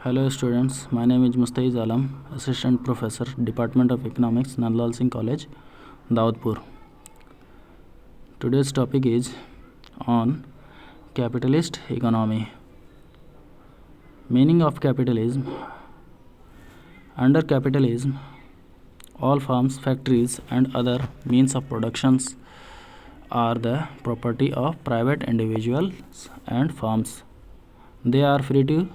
Hello students, my name is Mustaiz Alam, Assistant Professor, Department of Economics, Nandlal Singh College, Daudpur. Today's topic is on capitalist economy. Meaning of capitalism. Under capitalism, all farms, factories and other means of productions are the property of private individuals and firms. They are free to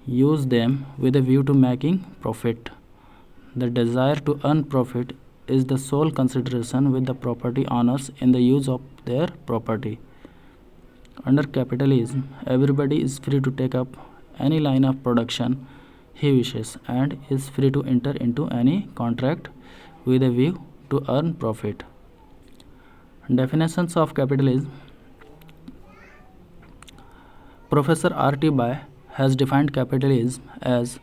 use them with a view to making profit. The desire to earn profit is the sole consideration with the property owners in the use of their property. Under capitalism, everybody is free to take up any line of production he wishes and is free to enter into any contract with a view to earn profit. Definitions of capitalism. Professor R.T. Bai has defined capitalism as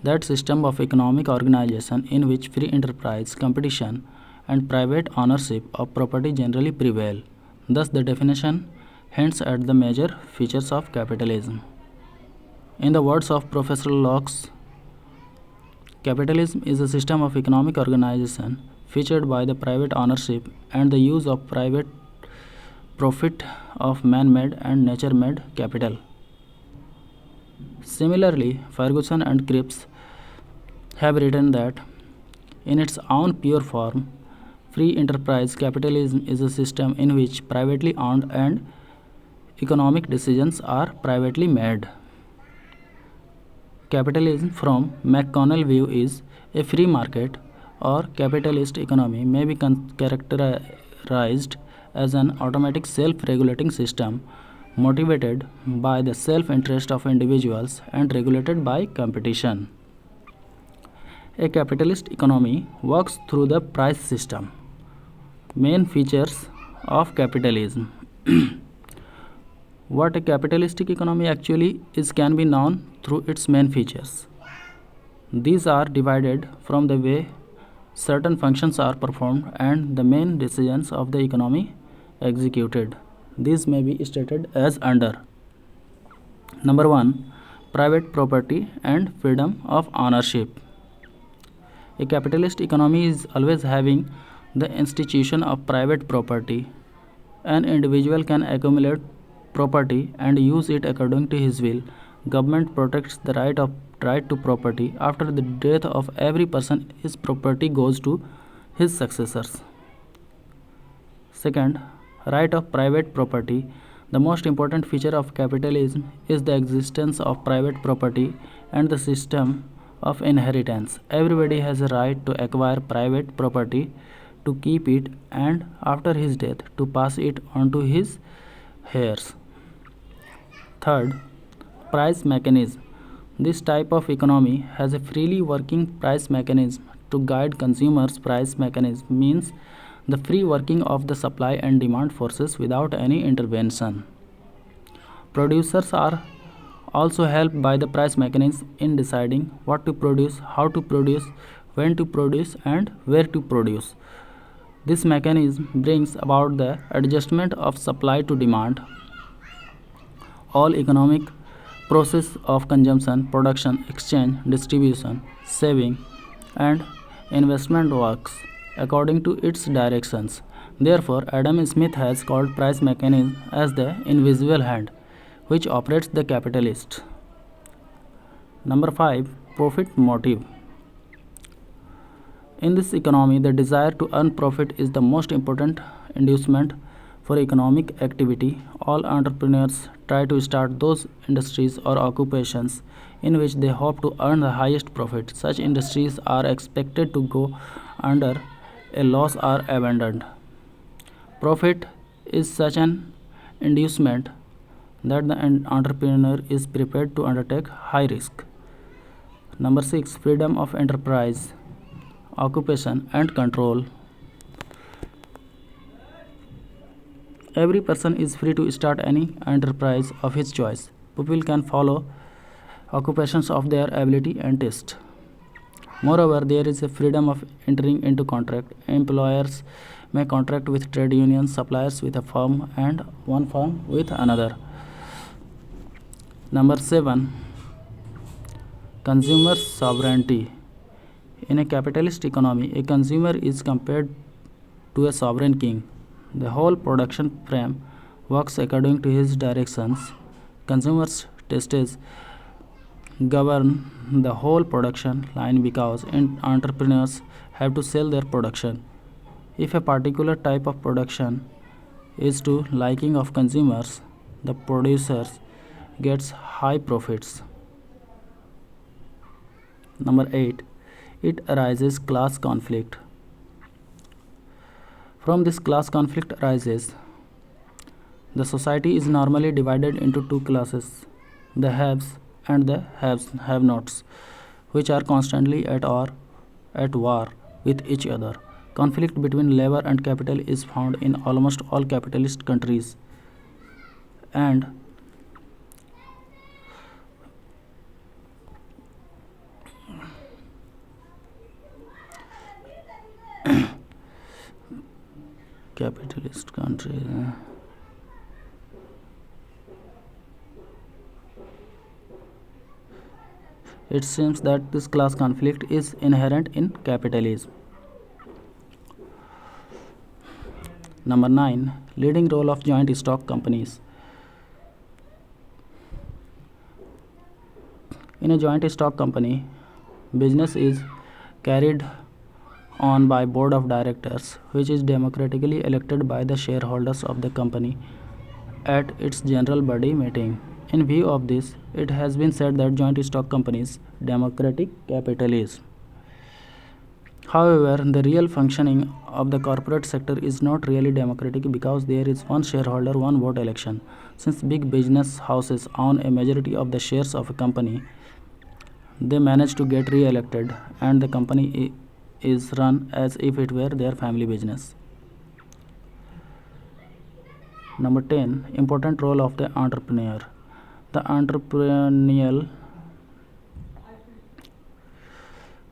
that system of economic organization in which free enterprise, competition, and private ownership of property generally prevail. Thus, the definition hints at the major features of capitalism. In the words of Professor Locke, capitalism is a system of economic organization featured by the private ownership and the use of private profit of man-made and nature-made capital. Similarly, Ferguson and Cripps have written that in its own pure form, free enterprise capitalism is a system in which privately owned and economic decisions are privately made. Capitalism from McConnell view is a free market or capitalist economy may be characterized as an automatic self-regulating system motivated by the self-interest of individuals and regulated by competition. A capitalist economy works through the price system. Main features of capitalism. What a capitalistic economy actually is can be known through its main features. These are divided from the way certain functions are performed and the main decisions of the economy executed. These may be stated as under. Number 1. Private property and freedom of ownership. A capitalist economy is always having the institution of private property. An individual can accumulate property and use it according to his will. Government protects the right to property. After the death of every person, his property goes to his successors. Second, right of private property. The most important feature of capitalism is the existence of private property and the system of inheritance. Everybody has a right to acquire private property, to keep it, and after his death to pass it on to his heirs. Third, price mechanism. This type of economy has a freely working price mechanism to guide consumers. Price mechanism means the free working of the supply and demand forces without any intervention. Producers are also helped by the price mechanism in deciding what to produce, how to produce, when to produce, and where to produce. This mechanism brings about the adjustment of supply to demand. All economic process of consumption, production, exchange, distribution, saving, and investment works according to its directions. Therefore, Adam Smith has called price mechanism as the invisible hand which operates the capitalist. Number 5. Profit motive. In this economy, the desire to earn profit is the most important inducement for economic activity. All entrepreneurs try to start those industries or occupations in which they hope to earn the highest profit. Such industries are expected to go under a loss or abandoned. Profit is such an inducement that the entrepreneur is prepared to undertake high risk. Number 6. Freedom of enterprise, occupation and control. Every person is free to start any enterprise of his choice. People can follow occupations of their ability and taste. Moreover, there is a freedom of entering into contract. Employers may contract with trade unions, suppliers with a firm, and one firm with another. Number 7. Consumer sovereignty. In a capitalist economy, a consumer is compared to a sovereign king. The whole production frame works according to his directions. Consumers' tastes govern the whole production line because entrepreneurs have to sell their production. If a particular type of production is to liking of consumers, the producers gets high profits. Number 8. It arises class conflict. From this class conflict arises the society is normally divided into two classes, the haves and the have nots, which are constantly at war with each other. Conflict between labor and capital is found in almost all capitalist countries, and capitalist countries. It seems that this class conflict is inherent in capitalism. Number 9. Leading role of joint stock companies. In a joint stock company, business is carried on by board of directors, which is democratically elected by the shareholders of the company at its general body meeting. In view of this, it has been said that joint stock companies democratic capitalism. However, the real functioning of the corporate sector is not really democratic because there is one shareholder, one vote election. Since big business houses own a majority of the shares of a company, they manage to get re-elected and the company is run as if it were their family business. Number 10. Important role of the entrepreneur. The entrepreneurial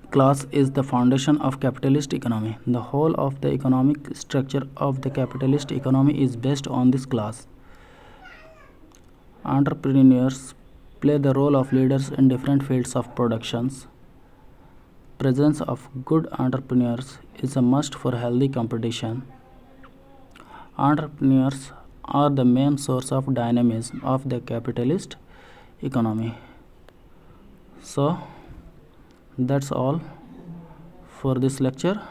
class is the foundation of capitalist economy. The whole of the economic structure of the capitalist economy is based on this class. Entrepreneurs play the role of leaders in different fields of productions. Presence of good entrepreneurs is a must for healthy competition. Entrepreneurs are the main source of dynamism of the capitalist economy. So that's all for this lecture,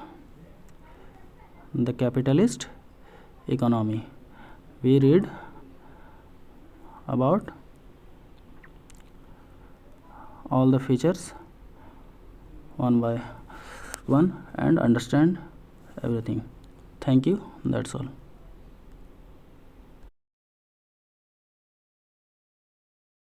the capitalist economy. We read about all the features one by one and understand everything. Thank you. That's all.